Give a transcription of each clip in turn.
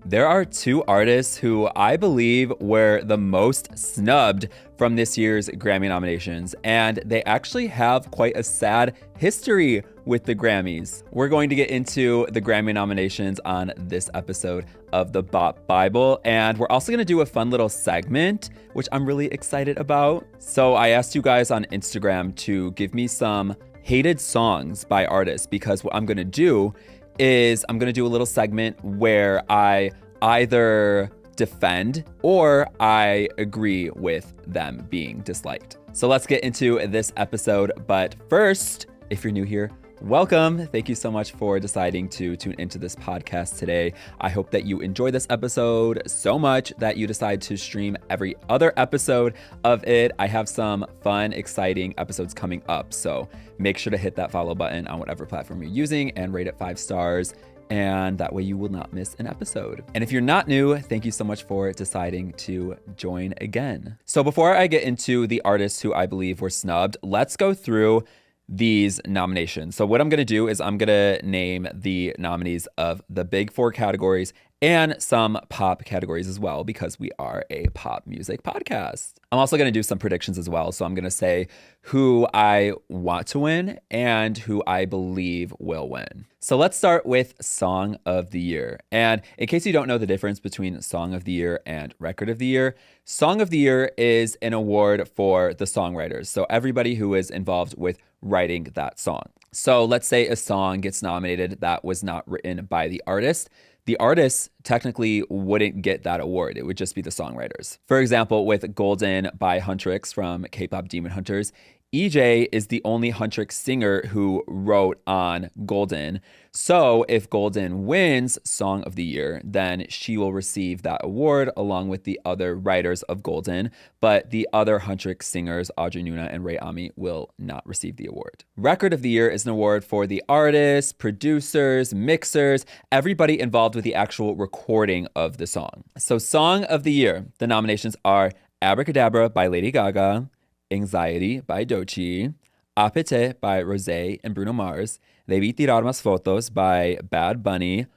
There are two artists who I believe were the most snubbed from this year's Grammy nominations, and they actually have quite a sad history with the Grammys. We're going to get into the Grammy nominations on this episode of the Bop Bible, and we're also going to do a fun little segment, which I'm really excited about. So I asked you guys on Instagram to give me some hated songs by artists, because what I'm going to do is I'm going to do a little segment where I either defend or I agree with them being disliked. So let's get into this episode. But first, if you're new here, welcome. Thank you so much for deciding to tune into this podcast today. I hope that you enjoy this episode so much that you decide to stream every other episode of it. I have some fun, exciting episodes coming up. So make sure to hit that follow button on whatever platform you're using and rate it 5 stars. And that way you will not miss an episode. And if you're not new, thank you so much for deciding to join again. So before I get into the artists who I believe were snubbed, let's go through these nominations. So what I'm going to do is I'm going to name the nominees of the big 4 categories and some pop categories as well, because we are a pop music podcast. I'm also going to do some predictions as well. So I'm going to say who I want to win and who I believe will win. So let's start with Song of the Year. And in case you don't know the difference between Song of the Year and Record of the Year, Song of the Year is an award for the songwriters. So everybody who is involved with writing that song. So let's say a song gets nominated that was not written by the artist. The artist technically wouldn't get that award. It would just be the songwriters. For example, with Golden by Huntrix from K-pop Demon Hunters, EJ is the only Huntrix singer who wrote on Golden. So if Golden wins Song of the Year, then she will receive that award along with the other writers of Golden. But the other Huntrix singers, Audrey Nuna and Ray Ami, will not receive the award. Record of the Year is an award for the artists, producers, mixers, everybody involved with the actual recording of the song. So Song of the Year, the nominations are Abracadabra by Lady Gaga, Anxiety by Doechii, Apete by Rosé and Bruno Mars, Debí Tirar Más Fotos by Bad Bunny,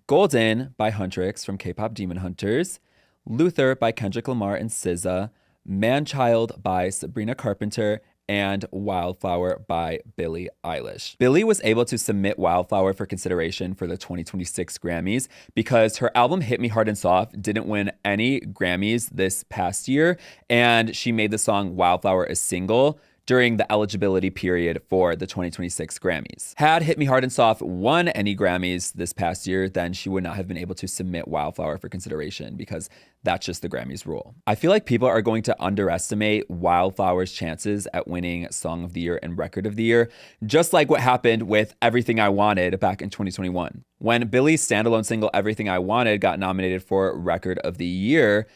Golden by Huntrix from K-pop Demon Hunters, Luther by Kendrick Lamar and SZA, Manchild by Sabrina Carpenter, and Wildflower by Billie Eilish. Billie was able to submit Wildflower for consideration for the 2026 Grammys because her album Hit Me Hard and Soft didn't win any Grammys this past year, and she made the song Wildflower a single during the eligibility period for the 2026 Grammys. Had Hit Me Hard and Soft won any Grammys this past year, then she would not have been able to submit Wildflower for consideration because that's just the Grammys rule. I feel like people are going to underestimate Wildflower's chances at winning Song of the Year and Record of the Year, just like what happened with Everything I Wanted back in 2021. When Billie's standalone single Everything I Wanted got nominated for Record of the Year,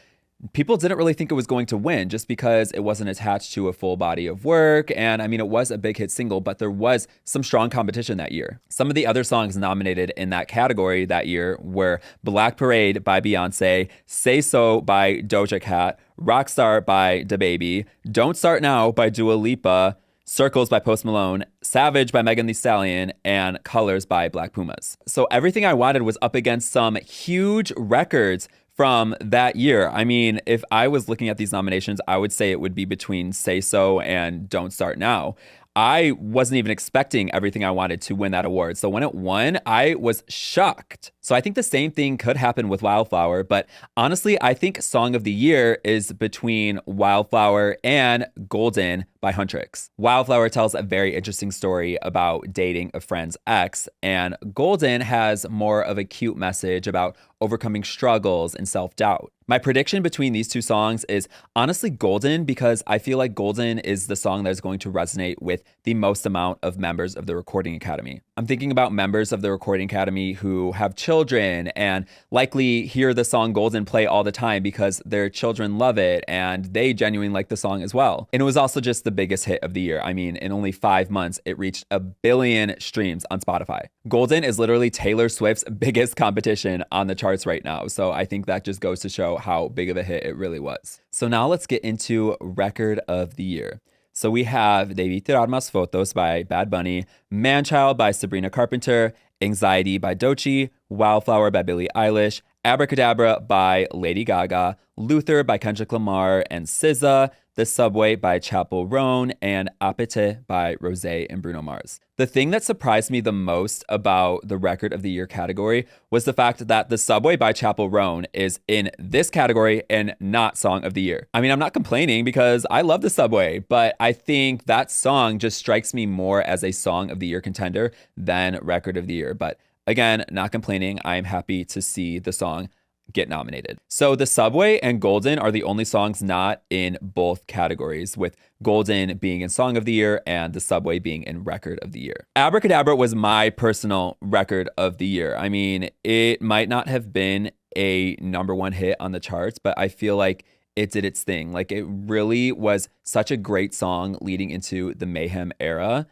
people didn't really think it was going to win just because it wasn't attached to a full body of work. And I mean, it was a big hit single, but there was some strong competition that year. Some of the other songs nominated in that category that year were Black Parade by Beyonce, Say So by Doja Cat, Rockstar by DaBaby, Don't Start Now by Dua Lipa, Circles by Post Malone, Savage by Megan Thee Stallion, and Colors by Black Pumas. So Everything I Wanted was up against some huge records from that year. I mean, if I was looking at these nominations, I would say it would be between Say So and Don't Start Now. I wasn't even expecting Everything I Wanted to win that award. So when it won, I was shocked. So I think the same thing could happen with Wildflower, but honestly, I think Song of the Year is between Wildflower and Golden by Huntrix. Wildflower tells a very interesting story about dating a friend's ex, and Golden has more of a cute message about overcoming struggles and self-doubt. My prediction between these two songs is honestly Golden, because I feel like Golden is the song that is going to resonate with the most amount of members of the Recording Academy. I'm thinking about members of the Recording Academy who have children and likely hear the song Golden play all the time because their children love it and they genuinely like the song as well. And it was also just the biggest hit of the year. I mean, in only 5 months, it reached 1 billion streams on Spotify. Golden is literally Taylor Swift's biggest competition on the charts right now. So I think that just goes to show how big of a hit it really was. So now let's get into Record of the Year. So we have Debí Tirar Más Fotos by Bad Bunny, Manchild by Sabrina Carpenter, Anxiety by Doechii, Wildflower by Billie Eilish, Abracadabra by Lady Gaga, Luther by Kendrick Lamar and SZA, The Subway by Chappell Roan, and Apete by Rosé and Bruno Mars. The thing that surprised me the most about the Record of the Year category was the fact that The Subway by Chappell Roan is in this category and not Song of the Year. I mean, I'm not complaining because I love The Subway, but I think that song just strikes me more as a Song of the Year contender than Record of the Year. But again, not complaining. I'm happy to see the song get nominated. So The Subway and Golden are the only songs not in both categories, with Golden being in Song of the Year and The Subway being in Record of the Year. Abracadabra was my personal Record of the Year. I mean, it might not have been a #1 hit on the charts, but I feel like it did its thing. Like, it really was such a great song leading into the Mayhem era.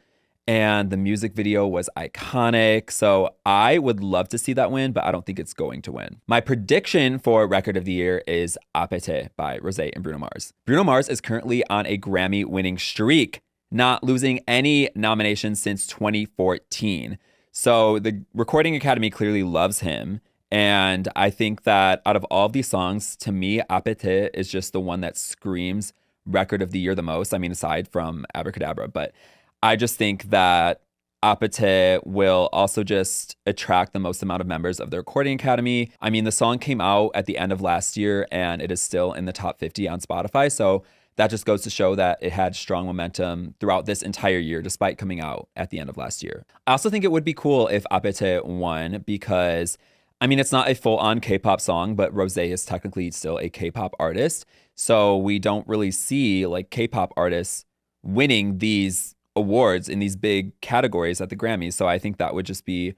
And the music video was iconic. So I would love to see that win, but I don't think it's going to win. My prediction for Record of the Year is Apete by Rosé and Bruno Mars. Bruno Mars is currently on a Grammy winning streak, not losing any nominations since 2014. So the Recording Academy clearly loves him. And I think that out of all of these songs, to me, Apete is just the one that screams Record of the Year the most. I mean, aside from Abracadabra, but I just think that Apete will also just attract the most amount of members of the Recording Academy. I mean, the song came out at the end of last year and it is still in the top 50 on Spotify. So that just goes to show that it had strong momentum throughout this entire year, despite coming out at the end of last year. I also think it would be cool if Apete won because, I mean, it's not a full-on K-pop song, but Rosé is technically still a K-pop artist. So we don't really see like K-pop artists winning these awards in these big categories at the Grammys. So I think that would just be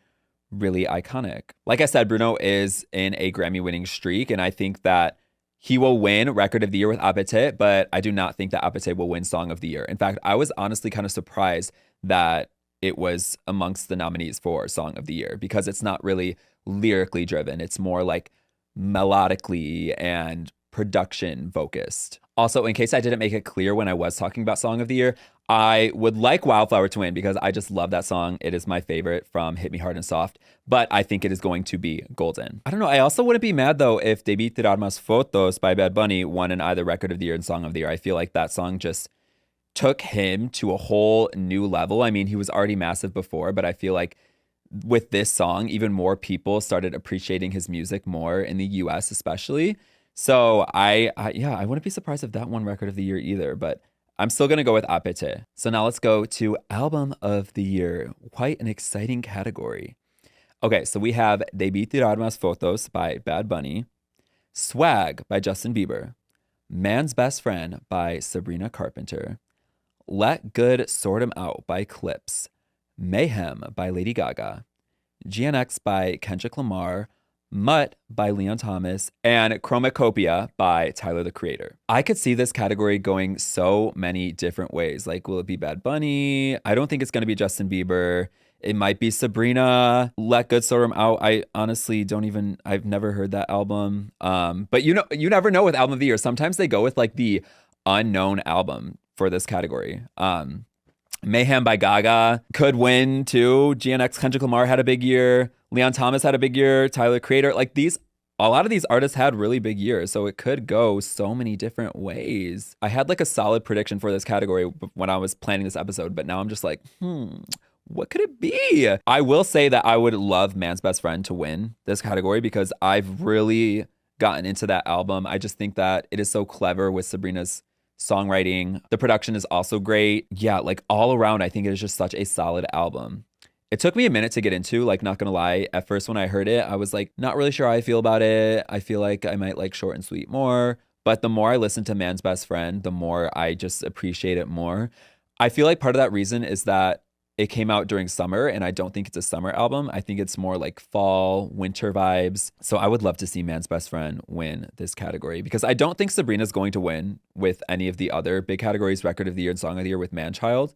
really iconic. Like I said, Bruno is in a Grammy winning streak, and I think that he will win Record of the Year with Apete, but I do not think that Apete will win Song of the Year. In fact, I was honestly kind of surprised that it was amongst the nominees for Song of the Year because it's not really lyrically driven. It's more like melodically and production focused. Also, in case I didn't make it clear when I was talking about Song of the Year, I would like Wildflower to win because I just love that song. It is my favorite from Hit Me Hard and Soft, but I think it is going to be Golden. I don't know. I also wouldn't be mad though if Debí Tirar Más Fotos by Bad Bunny won in either Record of the Year and Song of the Year. I feel like that song just took him to a whole new level. I mean, he was already massive before, but I feel like with this song, even more people started appreciating his music more in the US especially. So I wouldn't be surprised if that won Record of the Year either, but I'm still going to go with Apete. So now let's go to Album of the Year. Quite an exciting category. Okay, so we have Debí Tirar Más Fotos by Bad Bunny, Swag by Justin Bieber, Man's Best Friend by Sabrina Carpenter, Let Good Sort 'Em Out by Clips, Mayhem by Lady Gaga, GNX by Kendrick Lamar, Mutt by Leon Thomas, and Chromacopia by Tyler, the Creator. I could see this category going so many different ways. Like, will it be Bad Bunny? I don't think it's going to be Justin Bieber. It might be Sabrina. Let Good Sort 'Em Out. I honestly I've never heard that album. But you never know with Album of the Year. Sometimes they go with like the unknown album for this category. Mayhem by Gaga could win too. GNX Kendrick Lamar had a big year. Leon Thomas had a big year. Tyler, Creator. Like a lot of these artists had really big years. So it could go so many different ways. I had like a solid prediction for this category when I was planning this episode, but now I'm just like, what could it be? I will say that I would love Man's Best Friend to win this category because I've really gotten into that album. I just think that it is so clever with Sabrina's songwriting. The production is also great. Yeah, like all around, I think it is just such a solid album. It took me a minute to get into, like, not gonna lie. At first, when I heard it, I was like, not really sure how I feel about it. I feel like I might like Short and Sweet more. But the more I listen to Man's Best Friend, the more I just appreciate it more. I feel like part of that reason is that it came out during summer, and I don't think it's a summer album. I think it's more like fall, winter vibes. So I would love to see Man's Best Friend win this category because I don't think Sabrina's going to win with any of the other big categories, Record of the Year and Song of the Year with Man-Child.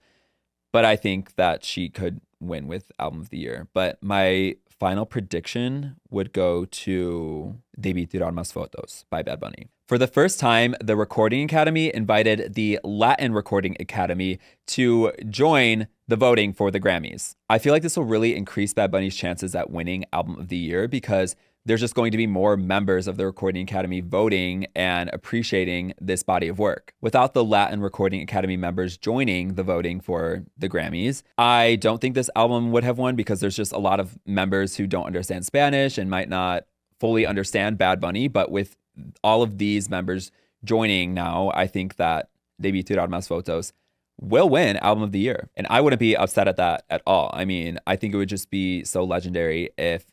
But I think that she could win with Album of the Year. But my final prediction would go to Debí Tirar Más Fotos by Bad Bunny. For the first time, the Recording Academy invited the Latin Recording Academy to join the voting for the Grammys. I feel like this will really increase Bad Bunny's chances at winning Album of the Year because there's just going to be more members of the Recording Academy voting and appreciating this body of work. Without the Latin Recording Academy members joining the voting for the Grammys, I don't think this album would have won because there's just a lot of members who don't understand Spanish and might not fully understand Bad Bunny. But with all of these members joining now, I think that Debí Tirar Más Fotos will win Album of the Year. And I wouldn't be upset at that at all. I mean, I think it would just be so legendary if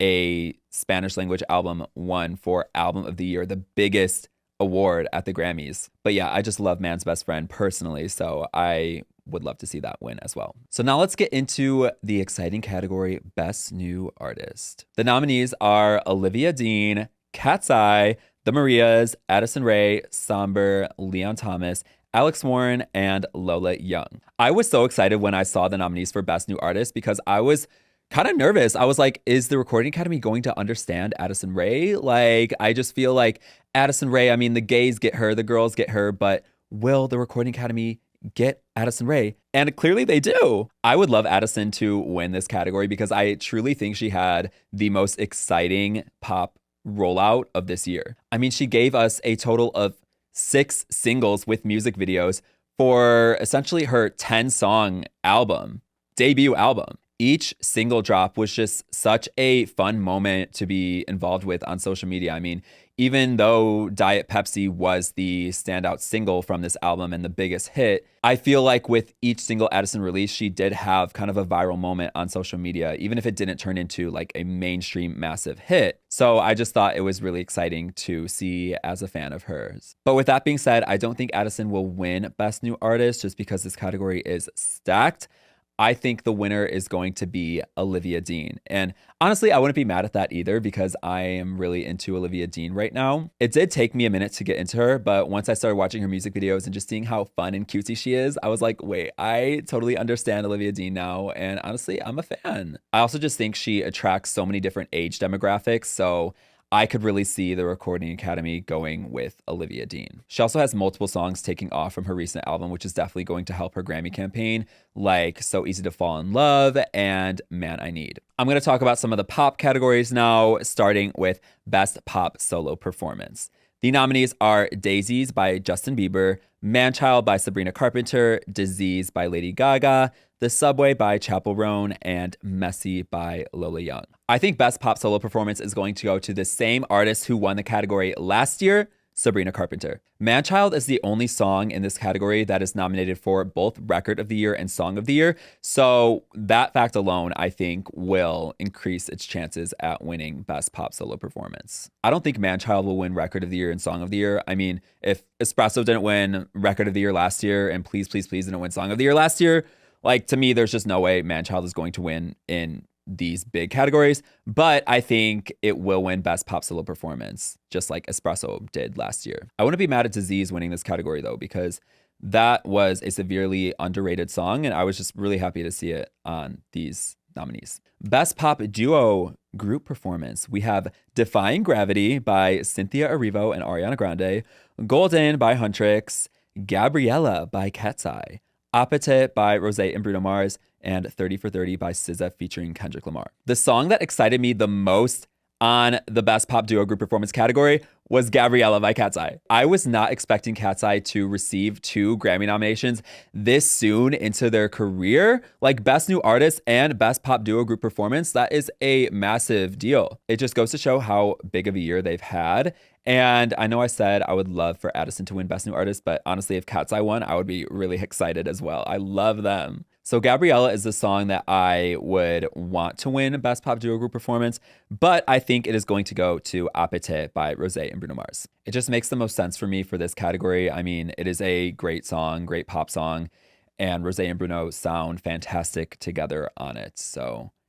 a Spanish language album won for Album of the Year, the biggest award at the Grammys. But yeah, I just love Man's Best Friend personally, so I would love to see that win as well. So now let's get into the exciting category, Best New Artist. The nominees are Olivia Dean, Cat's Eye, The Marias, Addison Rae, Somber, Leon Thomas, Alex Warren, and Lola Young. I was so excited when I saw the nominees for Best New Artist because I was kind of nervous. I was like, is the Recording Academy going to understand Addison Rae? Like, I just feel like Addison Rae, I mean, the gays get her, the girls get her, but will the Recording Academy get Addison Rae? And clearly they do. I would love Addison to win this category because I truly think she had the most exciting pop rollout of this year. I mean, she gave us a total of 6 singles with music videos for essentially her 10-song album, debut album. Each single drop was just such a fun moment to be involved with on social media. I mean, even though Diet Pepsi was the standout single from this album and the biggest hit, I feel like with each single Addison release, she did have kind of a viral moment on social media, even if it didn't turn into like a mainstream massive hit. So I just thought it was really exciting to see as a fan of hers. But with that being said, I don't think Addison will win Best New Artist just because this category is stacked. I think the winner is going to be Olivia Dean. And honestly, I wouldn't be mad at that either because I am really into Olivia Dean right now. It did take me a minute to get into her, but once I started watching her music videos and just seeing how fun and cutesy she is, I was like, wait, I totally understand Olivia Dean now. And honestly, I'm a fan. I also just think she attracts so many different age demographics. So I could really see the Recording Academy going with Olivia Dean. She also has multiple songs taking off from her recent album, which is definitely going to help her Grammy campaign, like So Easy to Fall in Love and Man I Need. I'm going to talk about some of the pop categories now, starting with Best Pop Solo Performance. The nominees are Daisies by Justin Bieber, Manchild by Sabrina Carpenter, Disease by Lady Gaga, The Subway by Chappell Roan, and Messy by Lola Young. I think Best Pop Solo Performance is going to go to the same artist who won the category last year, Sabrina Carpenter. Manchild is the only song in this category that is nominated for both Record of the Year and Song of the Year. So that fact alone, I think, will increase its chances at winning Best Pop Solo Performance. I don't think Manchild will win Record of the Year and Song of the Year. I mean, if Espresso didn't win Record of the Year last year and Please, Please, Please didn't win Song of the Year last year, like, to me, there's just no way Manchild is going to win in these big categories, but I think it will win Best Pop Solo Performance, just like Espresso did last year. I wouldn't be mad at Disease winning this category though, because that was a severely underrated song, and I was just really happy to see it on these nominees. Best Pop Duo Group Performance. We have Defying Gravity by Cynthia Erivo and Ariana Grande, Golden by Huntrix, Gabriella by Cat's Eye, Appetite by Rosé and Bruno Mars, and 30 for 30 by SZA featuring Kendrick Lamar. The song that excited me the most on the Best Pop Duo Group Performance category was Gabriella by Cat's Eye. I was not expecting Cat's Eye to receive 2 Grammy nominations this soon into their career. Like Best New Artist and Best Pop Duo Group Performance, that is a massive deal. It just goes to show how big of a year they've had. And I know I said I would love for Addison to win Best New Artist, but honestly, if Cat's Eye won, I would be really excited as well. I love them. So Gabriella is the song that I would want to win Best Pop Duo Group Performance, but I think it is going to go to Appetite by Rosé and Bruno Mars. It just makes the most sense for me for this category. I mean, it is a great song, great pop song, and Rosé and Bruno sound fantastic together on it.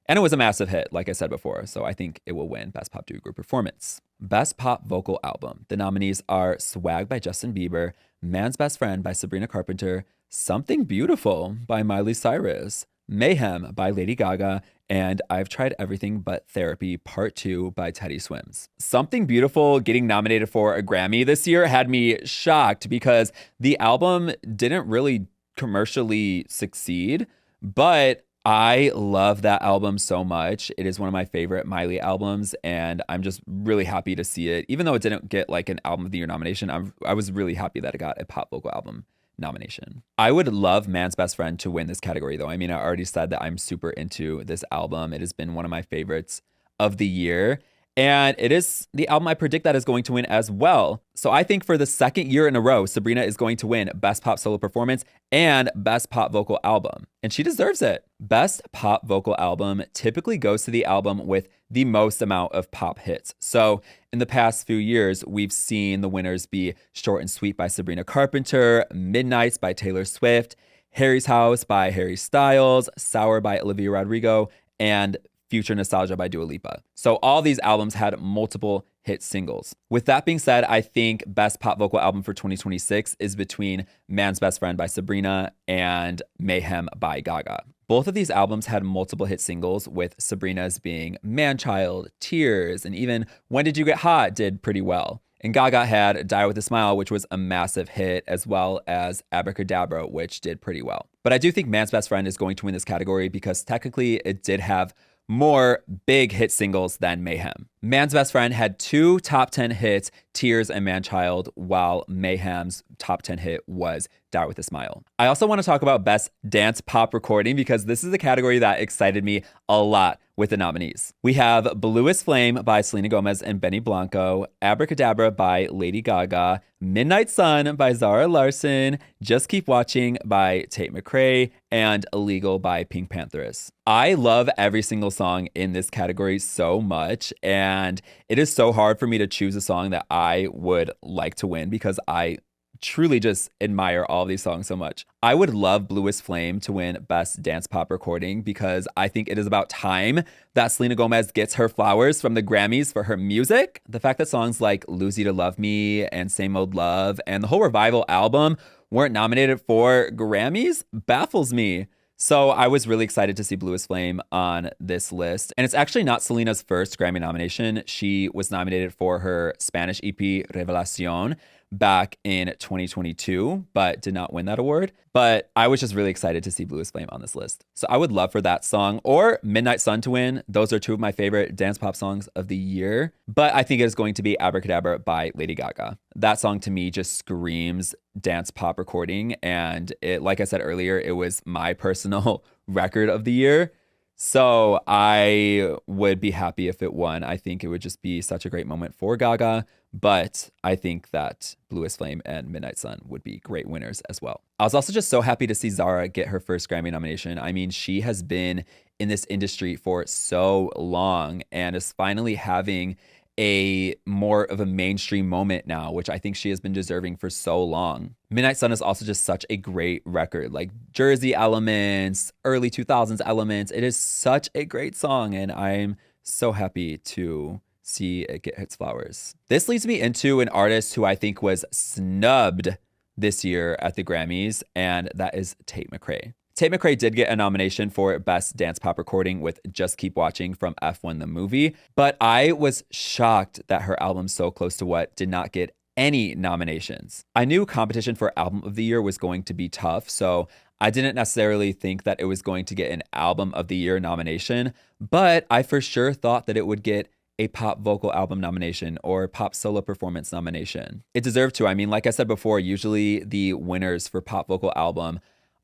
And it was a massive hit, like I said before, so I think it will win Best Pop Duo Group Performance. Best Pop Vocal Album. The nominees are Swag by Justin Bieber, Man's Best Friend by Sabrina Carpenter, Something Beautiful by Miley Cyrus, Mayhem by Lady Gaga, and I've Tried Everything But Therapy Part 2 by Teddy Swims. Something Beautiful getting nominated for a Grammy this year had me shocked because the album didn't really commercially succeed, but I love that album so much. It is one of my favorite Miley albums, and I'm just really happy to see it. Even though it didn't get like an Album of the Year nomination, I was really happy that it got a pop vocal album nomination. I would love Man's Best Friend to win this category, though. I mean, I already said that I'm super into this album. It has been one of my favorites of the year. And it is the album I predict that is going to win as well. So I think for the second year in a row, Sabrina is going to win Best Pop Solo Performance and Best Pop Vocal Album. And she deserves it. Best Pop Vocal Album typically goes to the album with the most amount of pop hits. So in the past few years, we've seen the winners be Short and Sweet by Sabrina Carpenter, Midnights by Taylor Swift, Harry's House by Harry Styles, Sour by Olivia Rodrigo, and Future Nostalgia by Dua Lipa. So all these albums had multiple hit singles. With that being said, I think Best Pop Vocal Album for 2026 is between Man's Best Friend by Sabrina and Mayhem by Gaga. Both of these albums had multiple hit singles, with Sabrina's being Manchild, Tears, and even When Did You Get Hot did pretty well. And Gaga had Die With a Smile, which was a massive hit, as well as Abracadabra, which did pretty well. But I do think Man's Best Friend is going to win this category because technically it did have more big hit singles than Mayhem. Man's Best Friend had 2 top 10 hits, Tears and Manchild, while Mayhem's top 10 hit was Die With a Smile. I also want to talk about Best Dance Pop Recording because this is a category that excited me a lot with the nominees. We have Bluest Flame by Selena Gomez and Benny Blanco, Abracadabra by Lady Gaga, Midnight Sun by Zara Larsson, Just Keep Watching by Tate McRae, and Illegal by Pink Panthers. I love every single song in this category so much, and it is so hard for me to choose a song that I would like to win because I truly just admire all of these songs so much. I would love Bluest Flame to win Best Dance Pop Recording because I think it is about time that Selena Gomez gets her flowers from the Grammys for her music. The fact that songs like Lose You to Love Me and Same Old Love and the whole Revival album weren't nominated for Grammys baffles me. So I was really excited to see Bluest Flame on this list. And it's actually not Selena's first Grammy nomination. She was nominated for her Spanish EP Revelación back in 2022, but did not win that award. But I was just really excited to see Bluest Flame on this list. So I would love for that song or Midnight Sun to win. Those are 2 of my favorite dance pop songs of the year. But I think it is going to be Abracadabra by Lady Gaga. That song to me just screams dance pop recording. And it, like I said earlier, it was my personal record of the year. So I would be happy if it won. I think it would just be such a great moment for Gaga. But I think that Bluest Flame and Midnight Sun would be great winners as well. I was also just so happy to see Zara get her first Grammy nomination. I mean, she has been in this industry for so long and is finally having a more of a mainstream moment now, which I think she has been deserving for so long. Midnight Sun is also just such a great record, like Jersey elements, early 2000s elements. It is such a great song, and I'm so happy to see it get its flowers. This leads me into an artist who I think was snubbed this year at the Grammys, and that is Tate McRae. Tate McRae did get a nomination for Best Dance Pop Recording with Just Keep Watching from F1 the Movie, but I was shocked that her album So Close to What did not get any nominations. I knew competition for Album of the Year was going to be tough, so I didn't necessarily think that it was going to get an Album of the Year nomination, but I for sure thought that it would get a pop vocal album nomination or pop solo performance nomination. It deserved to. I mean, like I said before, usually the winners for pop vocal album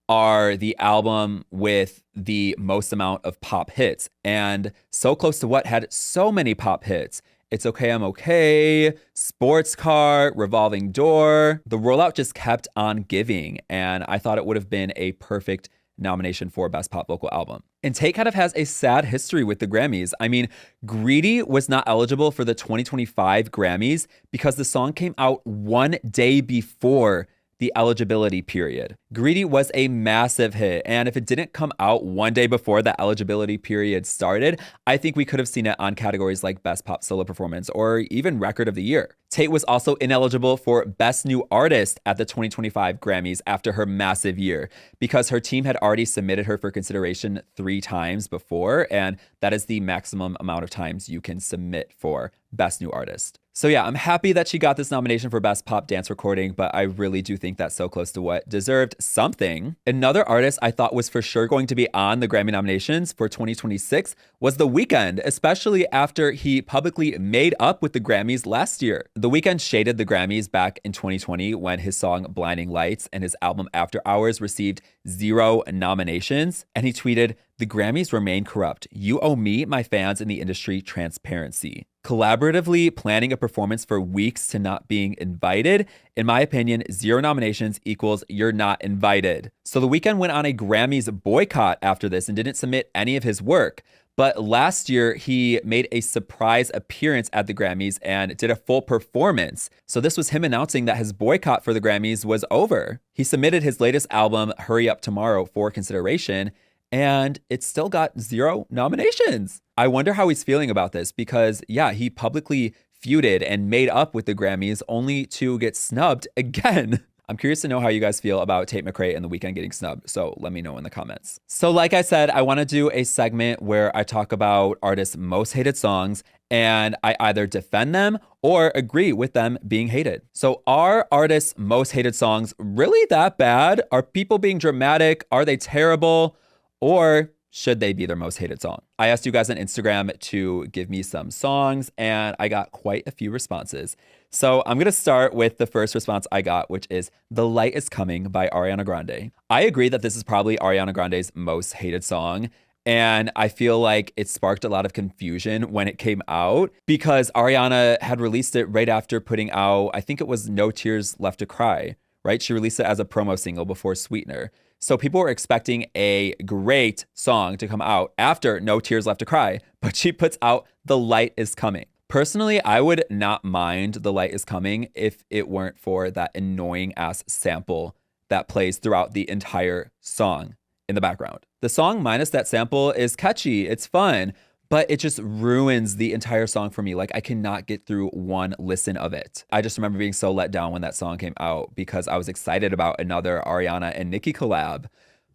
are the album with the most amount of pop hits. And So Close to What had so many pop hits. It's Okay, I'm Okay, Sports Car, Revolving Door. The rollout just kept on giving. And I thought it would have been a perfect nomination for Best Pop Vocal Album. And Tate kind of has a sad history with the Grammys. I mean, Greedy was not eligible for the 2025 Grammys because the song came out one day before the eligibility period. Greedy was a massive hit, and if it didn't come out one day before the eligibility period started, I think we could have seen it on categories like Best Pop Solo Performance or even Record of the Year. Tate was also ineligible for Best New Artist at the 2025 Grammys after her massive year because her team had already submitted her for consideration 3 times before, and that is the maximum amount of times you can submit for Best New Artist. So yeah, I'm happy that she got this nomination for Best Pop Dance Recording, but I really do think that's so close to what deserved something. Another artist I thought was for sure going to be on the Grammy nominations for 2026 was The Weeknd, especially after he publicly made up with the Grammys last year. The Weeknd shaded the Grammys back in 2020 when his song Blinding Lights and his album After Hours received 0 nominations, and he tweeted, "The Grammys remain corrupt. You owe me, my fans, and the industry transparency. Collaboratively planning a performance for weeks to not being invited. In my opinion, 0 nominations equals you're not invited." So The Weeknd went on a Grammys boycott after this and didn't submit any of his work. But last year, he made a surprise appearance at the Grammys and did a full performance. So this was him announcing that his boycott for the Grammys was over. He submitted his latest album, Hurry Up Tomorrow, for consideration, and it still got 0 nominations. I wonder how he's feeling about this because, yeah, he publicly feuded and made up with the Grammys only to get snubbed again. I'm curious to know how you guys feel about Tate McRae and The Weeknd getting snubbed, so let me know in the comments. So like I said, I want to do a segment where I talk about artists' most hated songs, and I either defend them or agree with them being hated. So are artists' most hated songs really that bad? Are people being dramatic? Are they terrible? Or should they be their most hated song? I asked you guys on Instagram to give me some songs, and I got quite a few responses. So I'm going to start with the first response I got, which is The Light Is Coming by Ariana Grande. I agree that this is probably Ariana Grande's most hated song. And I feel like it sparked a lot of confusion when it came out because Ariana had released it right after putting out, I think it was No Tears Left to Cry, right? She released it as a promo single before Sweetener. So people were expecting a great song to come out after No Tears Left to Cry, but she puts out The Light Is Coming. Personally, I would not mind The Light Is Coming if it weren't for that annoying ass sample that plays throughout the entire song in the background. The song minus that sample is catchy, it's fun, but it just ruins the entire song for me. Like, I cannot get through one listen of it. I just remember being so let down when that song came out because I was excited about another Ariana and Nicki collab,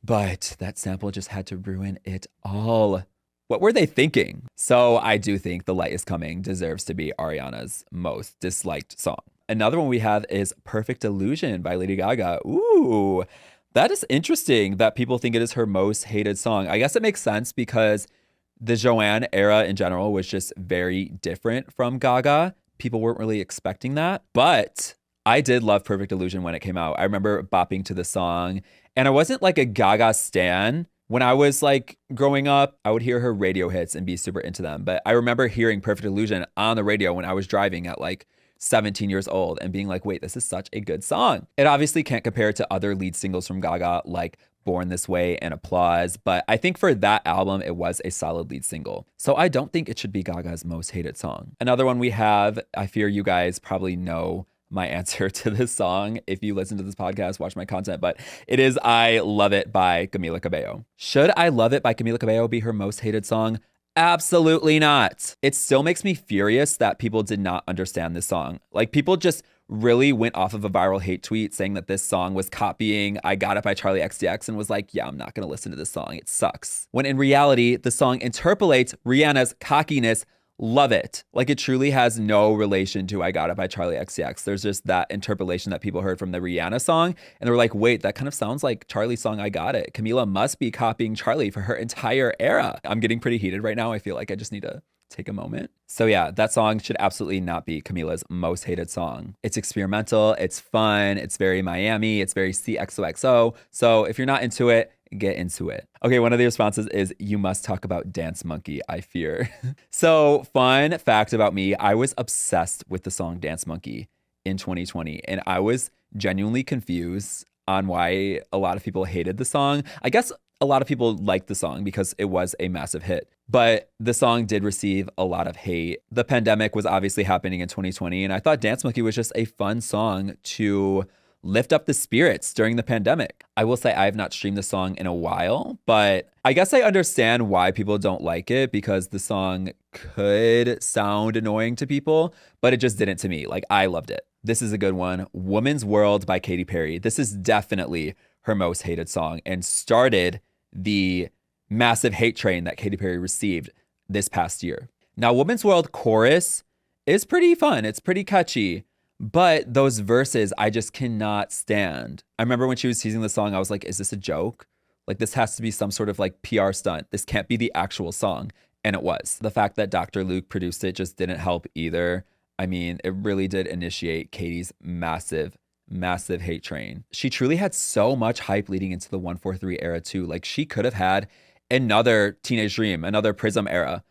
but that sample just had to ruin it all. What were they thinking? So I do think The Light Is Coming deserves to be Ariana's most disliked song. Another one we have is Perfect Illusion by Lady Gaga. Ooh, that is interesting that people think it is her most hated song. I guess it makes sense because the Joanne era in general was just very different from Gaga. People weren't really expecting that, but I did love Perfect Illusion when it came out. I remember bopping to the song, and I wasn't like a Gaga stan. When I was like growing up, I would hear her radio hits and be super into them. But I remember hearing Perfect Illusion on the radio when I was driving at like 17 years old and being like, wait, this is such a good song. It obviously can't compare to other lead singles from Gaga like Born This Way and Applause, but I think for that album, it was a solid lead single. So I don't think it should be Gaga's most hated song. Another one we have, I fear you guys probably know my answer to this song if you listen to this podcast, watch my content, but it is I Love It by Camila Cabello. Should I Love It by Camila Cabello be her most hated song? Absolutely not. It still makes me furious that people did not understand this song. Like, people just really went off of a viral hate tweet saying that this song was copying I Got It by Charlie XCX and was like, yeah, I'm not going to listen to this song. It sucks. When in reality, the song interpolates Rihanna's cockiness. Love it. Like, it truly has no relation to I Got It by Charlie XCX. There's just that interpolation that people heard from the Rihanna song. And they were like, wait, that kind of sounds like Charlie's song I Got It. Camila must be copying Charlie for her entire era. I'm getting pretty heated right now. I feel like I just need to take a moment. So yeah, that song should absolutely not be Camila's most hated song. It's experimental, it's fun, it's very Miami, it's very CXOXO. So if you're not into it, get into it. Okay, one of the responses is, you must talk about Dance Monkey, I fear. So fun fact about me, I was obsessed with the song Dance Monkey in 2020, and I was genuinely confused on why a lot of people hated the song. I guess a lot of people liked the song because it was a massive hit, but the song did receive a lot of hate. The pandemic was obviously happening in 2020, and I thought Dance Monkey was just a fun song to lift up the spirits during the pandemic. I will say I have not streamed the song in a while, but I guess I understand why people don't like it because the song could sound annoying to people, but it just didn't to me. Like, I loved it. This is a good one. Woman's World by Katy Perry. This is definitely her most hated song and started the massive hate train that Katy Perry received this past year. Now, Woman's World chorus is pretty fun. It's pretty catchy. But those verses, I just cannot stand. I remember when she was teasing the song, I was like, is this a joke? Like, this has to be some sort of like PR stunt. This can't be the actual song. And it was. The fact that Dr. Luke produced it just didn't help either. I mean, it really did initiate Katie's massive hate train. She truly had so much hype leading into the 143 era too. Like, she could have had another Teenage Dream, another Prism era,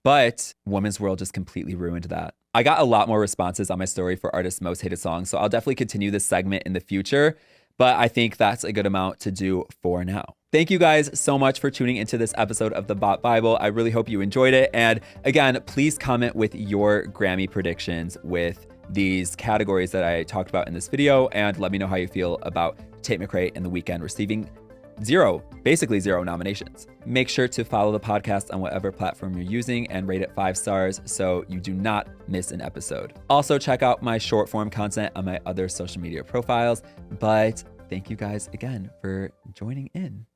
but Woman's World just completely ruined that. I got a lot more responses on my story for artists' most hated songs, so I'll definitely continue this segment in the future, but I think that's a good amount to do for now. Thank you guys so much for tuning into this episode of the Bot Bible. I really hope you enjoyed it. And again, please comment with your Grammy predictions with these categories that I talked about in this video, and let me know how you feel about Tate McRae and The Weeknd receiving basically zero nominations. Make sure to follow the podcast on whatever platform you're using and rate it 5 stars so you do not miss an episode. Also, check out my short form content on my other social media profiles. But thank you guys again for joining in.